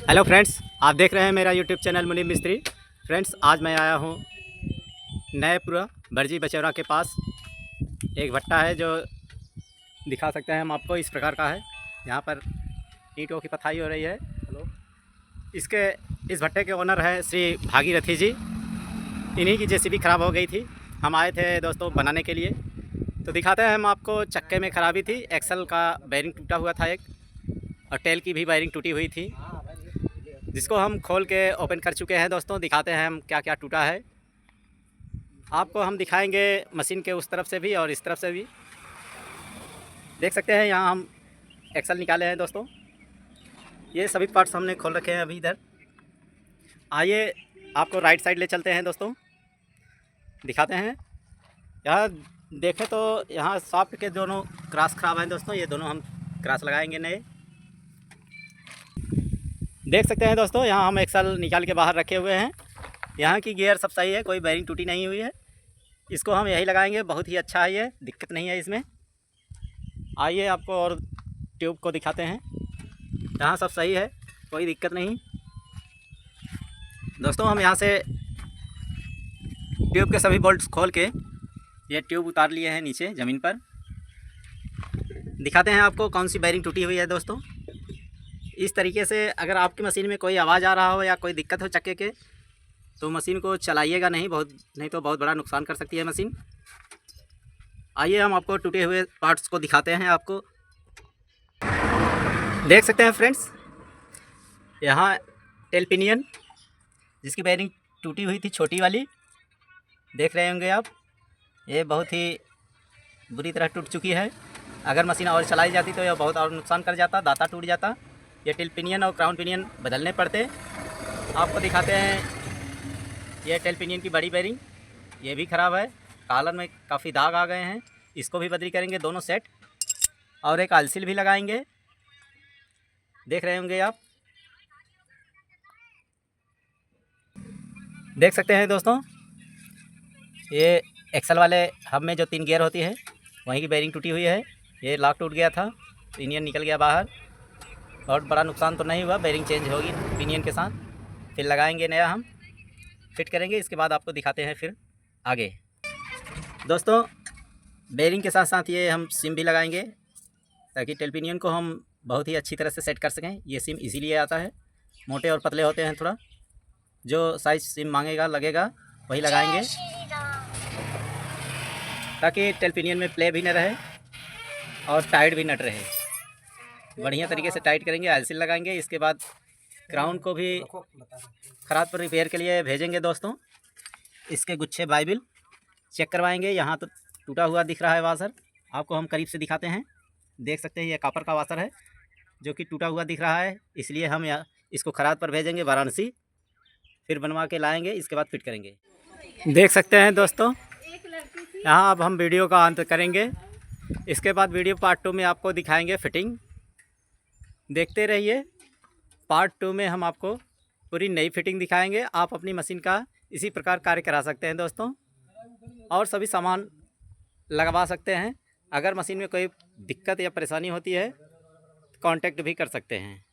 Hello friends, आप देख रहे हैं मेरा यूट्यूब चैनल मुनीब मिस्त्री। फ्रेंड्स, आज मैं आया हूँ नएपुरा बरजी बचौरा के पास। एक भट्टा है जो दिखा सकते हैं हम आपको, इस प्रकार का है। यहाँ पर ईंटों की पथाई हो रही है। इस भट्टे के ओनर हैं श्री भागीरथी जी। इन्हीं की जेसीबी ख़राब हो गई थी। हम आए थे दोस्तों बनाने के लिए, तो दिखाते हैं हम आपको। चक्के में ख़राबी थी, एक्सल का बैरिंग टूटा हुआ था एक, और टेल की भी वायरिंग टूटी हुई थी, जिसको हम खोल के ओपन कर चुके हैं दोस्तों। दिखाते हैं हम क्या क्या टूटा है। आपको हम दिखाएंगे मशीन के उस तरफ से भी और इस तरफ से भी। देख सकते हैं यहाँ हम एक्सल निकाले हैं दोस्तों। ये सभी पार्ट्स हमने खोल रखे हैं अभी इधर। आइए आपको राइट साइड ले चलते हैं दोस्तों, दिखाते हैं। यहाँ देखें तो यहाँ सॉफ्ट के दोनों क्रॉस ख़राब हैं दोस्तों। ये दोनों हम क्रॉस लगाएंगे नए। देख सकते हैं दोस्तों, यहाँ हम एक्सल निकाल के बाहर रखे हुए हैं। यहाँ की गियर सब सही है, कोई बेयरिंग टूटी नहीं हुई है। इसको हम यही लगाएंगे, बहुत ही अच्छा है, ये दिक्कत नहीं है इसमें। आइए आपको और ट्यूब को दिखाते हैं। यहाँ सब सही है, कोई दिक्कत नहीं दोस्तों। हम यहाँ से ट्यूब के सभी बोल्ट्स खोल के ये ट्यूब उतार लिए हैं नीचे ज़मीन पर। दिखाते हैं आपको कौन सी बेयरिंग टूटी हुई है दोस्तों। इस तरीके से अगर आपकी मशीन में कोई आवाज़ आ रहा हो या कोई दिक्कत हो चक्के के, तो मशीन को चलाइएगा नहीं, नहीं तो बहुत बड़ा नुकसान कर सकती है मशीन। आइए हम आपको टूटे हुए पार्ट्स को दिखाते हैं आपको। देख सकते हैं फ्रेंड्स, यहाँ टेल पिनियन जिसकी बेयरिंग टूटी हुई थी, छोटी वाली, देख रहे होंगे आप। ये बहुत ही बुरी तरह टूट चुकी है। अगर मशीन और चलाई जाती तो यह बहुत और नुकसान कर जाता, दाता टूट जाता। ये टेल पिनियन और क्राउन पिनियन बदलने पड़ते। आपको दिखाते हैं ये टेल पिनियन की बड़ी बेयरिंग, ये भी ख़राब है। कॉलर में काफ़ी दाग आ गए हैं, इसको भी बदली करेंगे दोनों सेट। और एक आलसील भी लगाएंगे, देख रहे होंगे आप। देख सकते हैं दोस्तों, ये एक्सल वाले हब में जो 3 गियर होती है, वहीं की बेयरिंग टूटी हुई है। ये लॉक टूट गया था, पिनियन निकल गया बाहर। बहुत बड़ा नुकसान तो नहीं हुआ, बेयरिंग चेंज होगी पिनियन के साथ। फिर लगाएंगे नया, हम फिट करेंगे, इसके बाद आपको दिखाते हैं फिर आगे। दोस्तों, बेयरिंग के साथ साथ ये हम सिम भी लगाएंगे, ताकि टेल पिनियन को हम बहुत ही अच्छी तरह से सेट कर सकें। ये सिम इसीलिए आता है, मोटे और पतले होते हैं थोड़ा। जो साइज सिम मांगेगा लगेगा वही लगाएंगे, ताकि टेल पिनियन में प्ले भी न रहे और टाइट भी नट रहे। बढ़िया तरीके से टाइट करेंगे, आलसील लगाएंगे। इसके बाद क्राउन को भी ख़राब पर रिपेयर के लिए भेजेंगे दोस्तों। इसके गुच्छे बाइबिल चेक करवाएंगे। यहाँ तो टूटा हुआ दिख रहा है वाशर, आपको हम करीब से दिखाते हैं। देख सकते हैं ये कॉपर का वाशर है जो कि टूटा हुआ दिख रहा है, इसलिए हम इसको ख़राब पर भेजेंगे वाराणसी। फिर बनवा के लाएंगे, इसके बाद फिट करेंगे। देख सकते हैं दोस्तों, यहाँ अब हम वीडियो का अंत करेंगे। इसके बाद वीडियो पार्ट 2 में आपको दिखाएंगे फिटिंग। देखते रहिए। पार्ट 2 में हम आपको पूरी नई फिटिंग दिखाएंगे। आप अपनी मशीन का इसी प्रकार कार्य करा सकते हैं दोस्तों, और सभी सामान लगवा सकते हैं। अगर मशीन में कोई दिक्कत या परेशानी होती है तो कांटेक्ट भी कर सकते हैं।